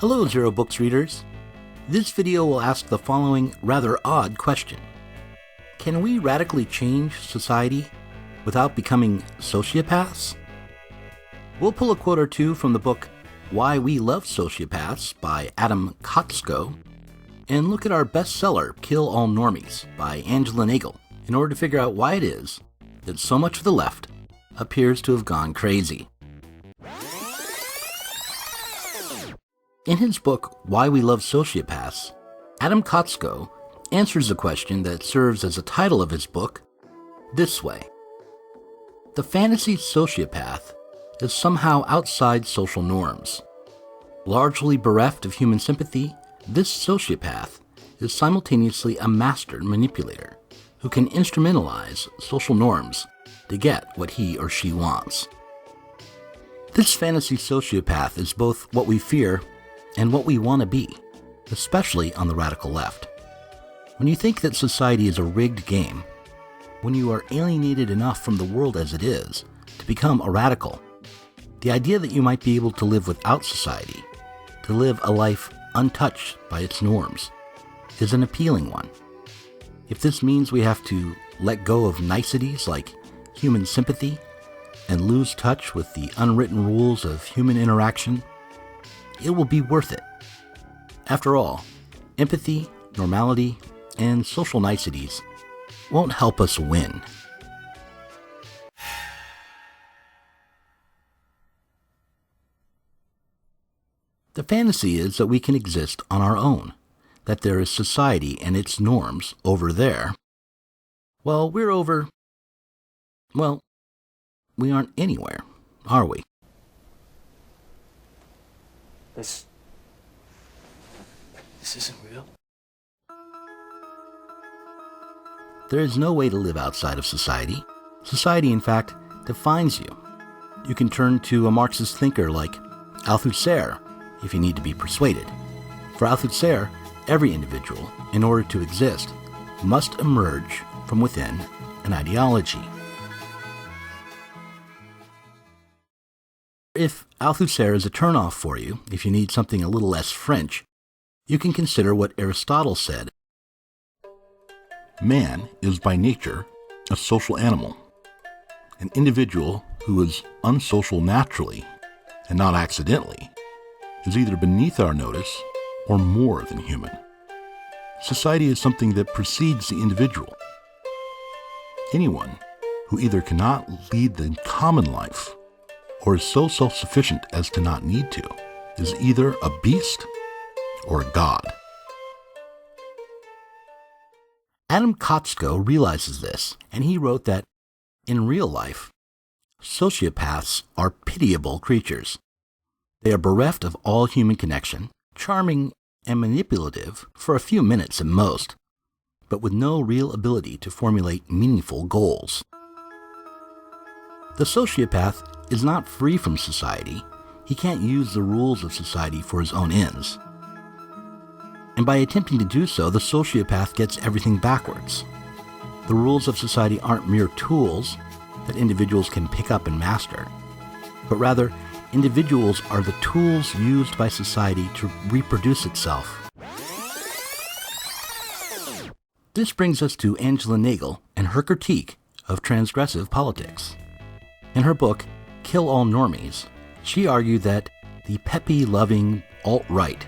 Hello, Zero Books readers. This video will ask the following rather odd question. Can we radically change society without becoming sociopaths? We'll pull a quote or two from the book We Love Sociopaths by Adam Kotsko and look at our bestseller Kill All Normies by Nagel in order to figure out why it is that so much of the left appears to have gone crazy. In his book, Why We Love Sociopaths, Adam Kotsko answers a question that serves as a title of his book this way. The fantasy sociopath is somehow outside social norms. Largely bereft of human sympathy, this sociopath is simultaneously a master manipulator who can instrumentalize social norms to get what he or she wants. This fantasy sociopath is both what we fear and what we want to be, especially on the radical left. When you think that society is a rigged game, when you are alienated enough from the world as it is to become a radical, the idea that you might be able to live without society, to live a life untouched by its norms, is an appealing one. If this means we have to let go of niceties like human sympathy and lose touch with the unwritten rules of human interaction, it will be worth it. After all, empathy, normality, and social niceties won't help us win. The fantasy is that we can exist on our own, that there is society and its norms over there. Well, we aren't anywhere, are we? This isn't real. There is no way to live outside of society. Society, in fact, defines you. You can turn to a Marxist thinker like Althusser if you need to be persuaded. For Althusser, every individual, in order to exist, must emerge from within an ideology. If Althusser is a turnoff for you, if you need something a little less French, you can consider what Aristotle said. Man is by nature a social animal. An individual who is unsocial naturally, and not accidentally, is either beneath our notice or more than human. Society is something that precedes the individual. Anyone who either cannot lead the common life or is so self-sufficient as to not need to is either a beast or a god. Adam Kotsko realizes this, and he wrote that, in real life, sociopaths are pitiable creatures. They are bereft of all human connection, charming and manipulative for a few minutes at most, but with no real ability to formulate meaningful goals. The sociopath is not free from society. He can't use the rules of society for his own ends. And by attempting to do so, the sociopath gets everything backwards. The rules of society aren't mere tools that individuals can pick up and master, but rather, individuals are the tools used by society to reproduce itself. This brings us to Angela Nagel and her critique of transgressive politics. In her book, Kill All Normies, she argued that the peppy-loving alt-right,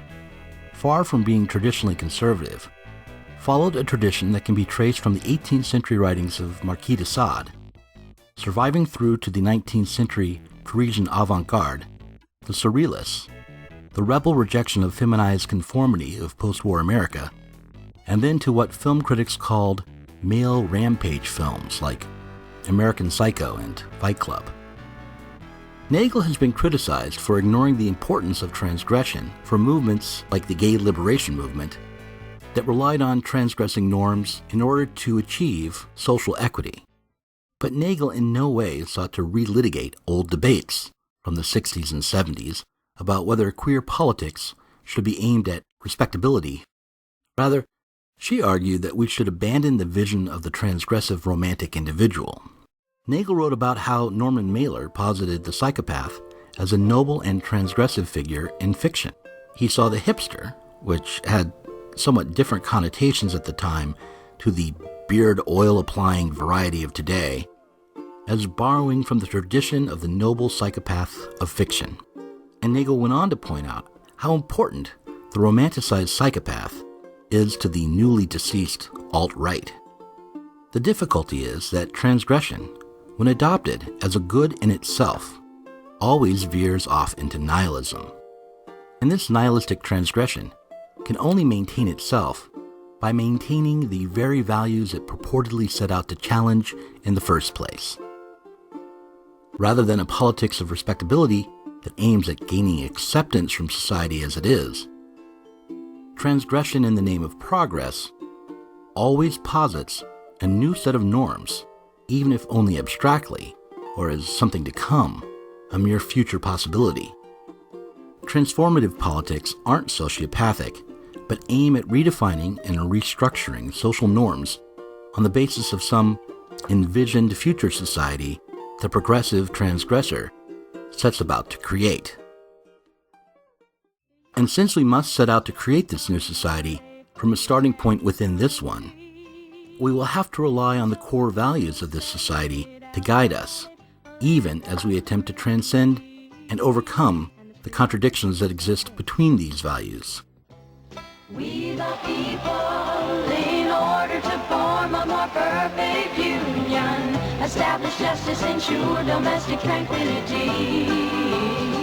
far from being traditionally conservative, followed a tradition that can be traced from the 18th century writings of Marquis de Sade, surviving through to the 19th century Parisian avant-garde, the Surrealists, the rebel rejection of feminized conformity of post-war America, and then to what film critics called male rampage films like American Psycho and Fight Club. Nagel has been criticized for ignoring the importance of transgression for movements like the gay liberation movement that relied on transgressing norms in order to achieve social equity. But Nagel in no way sought to relitigate old debates from the 60s and 70s about whether queer politics should be aimed at respectability. Rather, she argued that we should abandon the vision of the transgressive romantic individual. Nagel wrote about how Norman Mailer posited the psychopath as a noble and transgressive figure in fiction, He saw the hipster, which had somewhat different connotations at the time to the beard oil-applying variety of today, as borrowing from the tradition of the noble psychopath of fiction. And Nagel went on to point out how important the romanticized psychopath is to the newly deceased alt-right. The difficulty is that transgression, when adopted as a good in itself, always veers off into nihilism. And this nihilistic transgression can only maintain itself by maintaining the very values it purportedly set out to challenge in the first place. Rather than a politics of respectability that aims at gaining acceptance from society as it is, transgression in the name of progress always posits a new set of norms, even if only abstractly, or as something to come, a mere future possibility. Transformative politics aren't sociopathic, but aim at redefining and restructuring social norms on the basis of some envisioned future society the progressive transgressor sets about to create. And since we must set out to create this new society from a starting point within this one, we will have to rely on the core values of this society to guide us, even as we attempt to transcend and overcome the contradictions that exist between these values. We the people, in order to form a more perfect union, establish justice, ensure domestic tranquility.